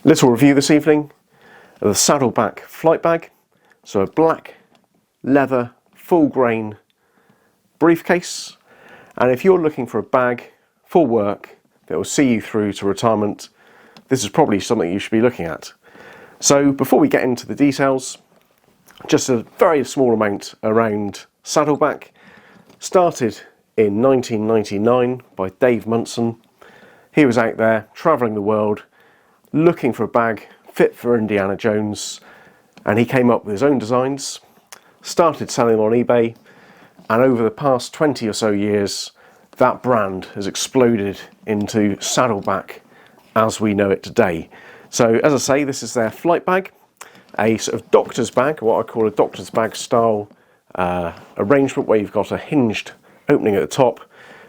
Little review this evening of the SADDLEBACK Flight Bag. So a black leather full grain briefcase, and if you're looking for a bag for work that will see you through to retirement, this is probably something you should be looking at. So before we get into the details, just a very small amount around SADDLEBACK. Started in 1999 by Dave Munson. He was out there travelling the world looking for a bag fit for Indiana Jones, and he came up with his own designs, started selling on eBay, and over the past 20 or so years that brand has exploded into SADDLEBACK as we know it today. So as I say, this is their flight bag, a sort of doctor's bag, what I call a doctor's bag style arrangement, where you've got a hinged opening at the top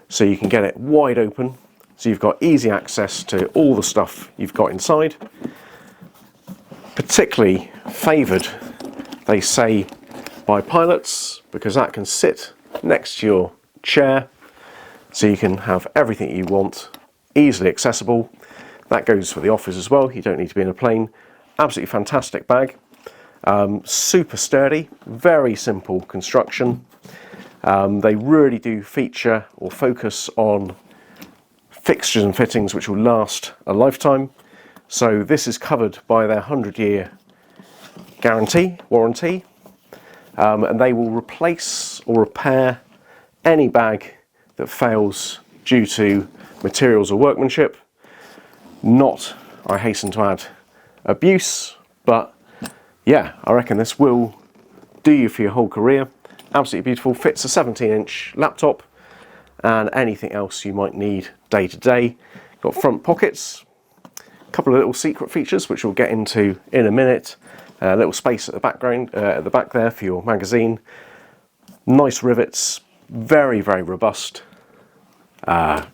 so you can get it wide open. So you've got easy access to all the stuff you've got inside. Particularly favoured, they say, by pilots, because that can sit next to your chair, so you can have everything you want easily accessible. That goes for the office as well, you don't need to be in a plane. Absolutely fantastic bag. Super sturdy, very simple construction. They really do feature or focus on fixtures and fittings which will last a lifetime. So this is covered by their 100-year warranty, and they will replace or repair any bag that fails due to materials or workmanship. Not, I hasten to add, abuse, but yeah, I reckon this will do you for your whole career. Absolutely beautiful, fits a 17-inch laptop and anything else you might need day to day. Got front pockets, a couple of little secret features which we'll get into in a minute. A little space at the back there for your magazine. Nice rivets, very robust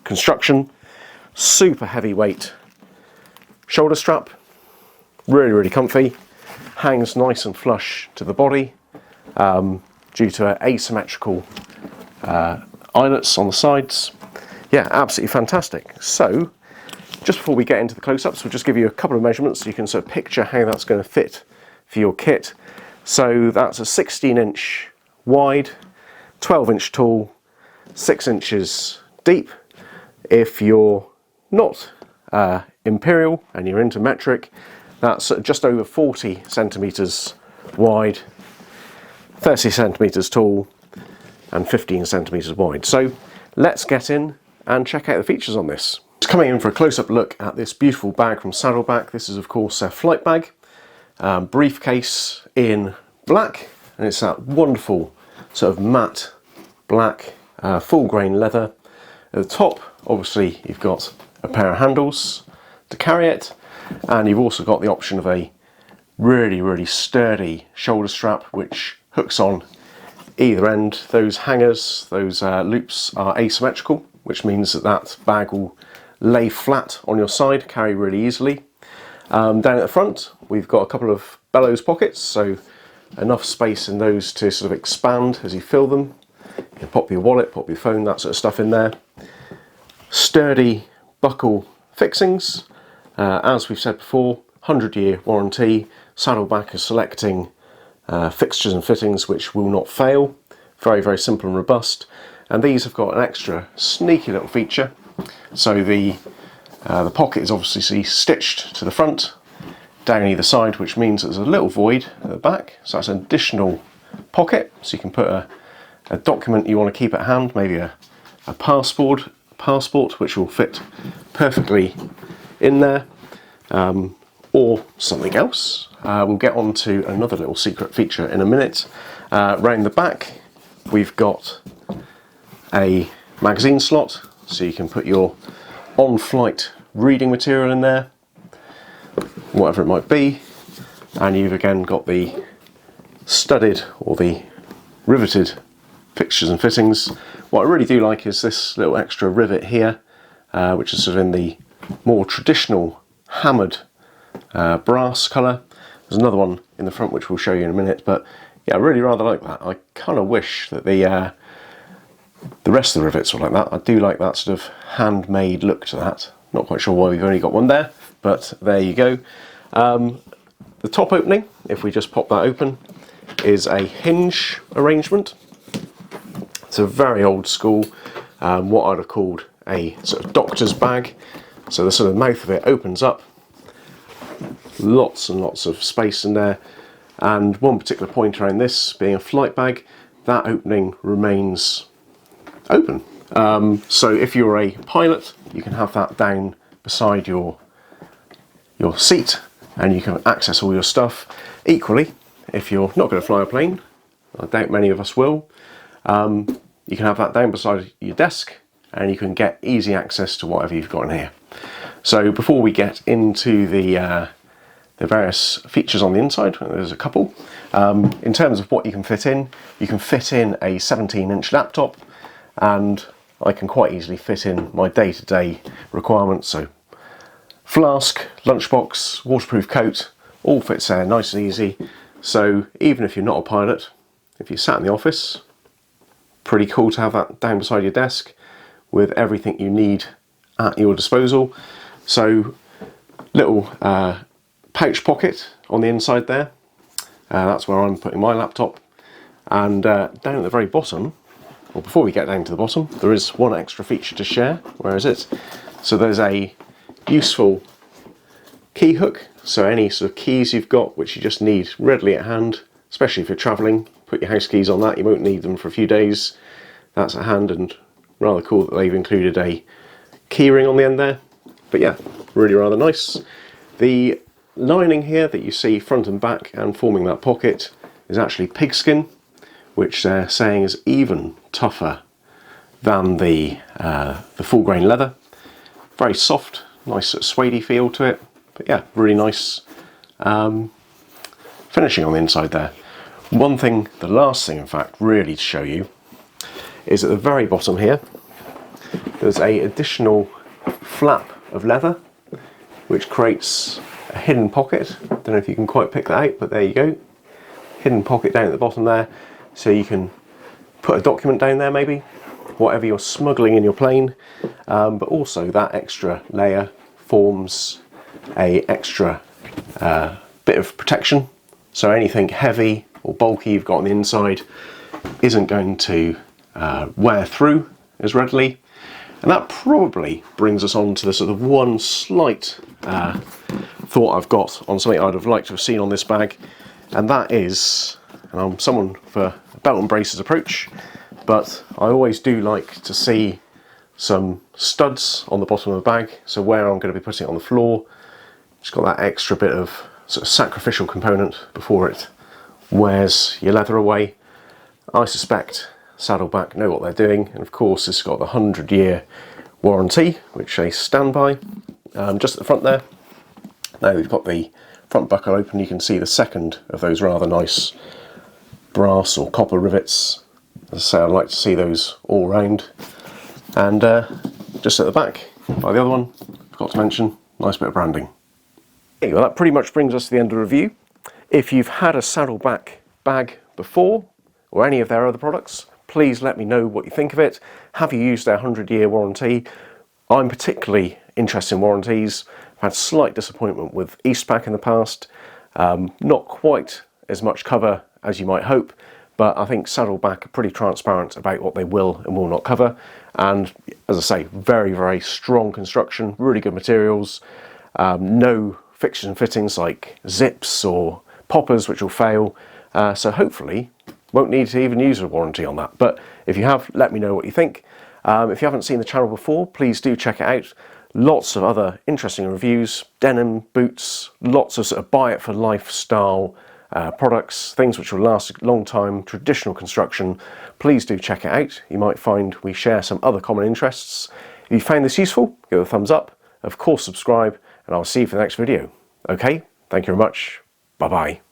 construction. Super heavyweight shoulder strap, really comfy. Hangs nice and flush to the body due to asymmetrical eyelets on the sides. Yeah, absolutely fantastic. So just before we get into the close-ups, we'll just give you a couple of measurements so you can sort of picture how that's going to fit for your kit. So that's a 16-inch wide, 12-inch tall, 6 inches deep. If you're not imperial and you're into metric, that's just over 40 centimeters wide, 30 centimeters tall, and 15 centimeters wide. So let's get in and check out the features on this. Just coming in for a close-up look at this beautiful bag from SADDLEBACK. This is of course a flight bag, briefcase in black, and it's that wonderful sort of matte black full grain leather. At the top, obviously, you've got a pair of handles to carry it, and you've also got the option of a really sturdy shoulder strap which hooks on either end. Those hangers, those loops are asymmetrical, which means that that bag will lay flat on your side, carry really easily. Down at the front, we've got a couple of bellows pockets, so enough space in those to sort of expand as you fill them. You can pop your wallet, pop your phone, that sort of stuff in there. Sturdy buckle fixings. As we've said before, 100-year warranty. SADDLEBACK is selecting fixtures and fittings which will not fail. Very simple and robust. And these have got an extra sneaky little feature. So the pocket is obviously stitched to the front, down either side, which means there's a little void at the back. So that's an additional pocket, so you can put a document you want to keep at hand, maybe a passport, which will fit perfectly in there, or something else. We'll get on to another little secret feature in a minute. Round the back, we've got a magazine slot, so you can put your on-flight reading material in there, whatever it might be. And you've again got the studded or the riveted fixtures and fittings. What I really do like is this little extra rivet here, which is sort of in the more traditional hammered brass colour. There's another one in the front which we'll show you in a minute, but yeah, I really rather like that. I kind of wish that the rest of the rivets were like that. I do like that sort of handmade look to that. Not quite sure why we've only got one there, but there you go. The top opening, if we just pop that open, is a hinge arrangement. It's a very old school, what I'd have called a sort of doctor's bag. So the sort of mouth of it opens up, lots and lots of space in there. And one particular point around this being a flight bag, that opening remains open. So if you're a pilot, you can have that down beside your seat and you can access all your stuff. Equally, if you're not going to fly a plane, I doubt many of us will, you can have that down beside your desk and you can get easy access to whatever you've got in here. So before we get into the various features on the inside, there's a couple. In terms of what you can fit in a 17-inch laptop, and I can quite easily fit in my day-to-day requirements. So flask, lunchbox, waterproof coat, all fits there nice and easy. So even if you're not a pilot, if you sat in the office, pretty cool to have that down beside your desk with everything you need at your disposal. So little pouch pocket on the inside there. That's where I'm putting my laptop. And down at the very bottom, well, before we get down to the bottom, there is one extra feature to share. Where is it? So there's a useful key hook. So any sort of keys you've got which you just need readily at hand, especially if you're travelling, put your house keys on that. You won't need them for a few days. That's at hand, and rather cool that they've included a key ring on the end there. But yeah, really rather nice. The lining here that you see front and back and forming that pocket is actually pigskin, which they're saying is even tougher than the full grain leather. Very soft, nice sort of suede feel to it. But yeah, really nice finishing on the inside there. One thing, the last thing in fact, really to show you, is at the very bottom here, there's a additional flap of leather, which creates a hidden pocket. Don't know if you can quite pick that out, but there you go. Hidden pocket down at the bottom there, so you can put a document down there maybe, whatever you're smuggling in your plane, but also that extra layer forms a extra bit of protection, so anything heavy or bulky you've got on the inside isn't going to wear through as readily. And that probably brings us on to the sort of one slight thought I've got on something I'd have liked to have seen on this bag, and that is, and I'm someone for a belt and braces approach, but I always do like to see some studs on the bottom of the bag, so where I'm going to be putting it on the floor, it's got that extra bit of sort of sacrificial component before it wears your leather away. I suspect Saddleback know what they're doing, and of course it's got the 100-year warranty, which they stand by. Just at the front there, now we've got the front buckle open, you can see the second of those rather nice brass or copper rivets. As I say, I'd like to see those all round. And just at the back, by the other one, forgot to mention, nice bit of branding. Okay, well, that pretty much brings us to the end of the review. If you've had a Saddleback bag before, or any of their other products, please let me know what you think of it. Have you used their 100-year warranty? I'm particularly interested in warranties. I've had slight disappointment with Eastpak in the past. Not quite as much cover as you might hope, but I think Saddleback are pretty transparent about what they will and will not cover. And as I say, very, very strong construction, really good materials, no fixtures and fittings like zips or poppers which will fail. So hopefully won't need to even use a warranty on that. But if you have, let me know what you think. If you haven't seen the channel before, please do check it out. Lots of other interesting reviews, denim, boots, lots of sort of buy it for lifestyle products, things which will last a long time, traditional construction. Please do check it out. You might find we share some other common interests. If you found this useful, give it a thumbs up. Of course, subscribe, and I'll see you for the next video. Okay, thank you very much. Bye-bye.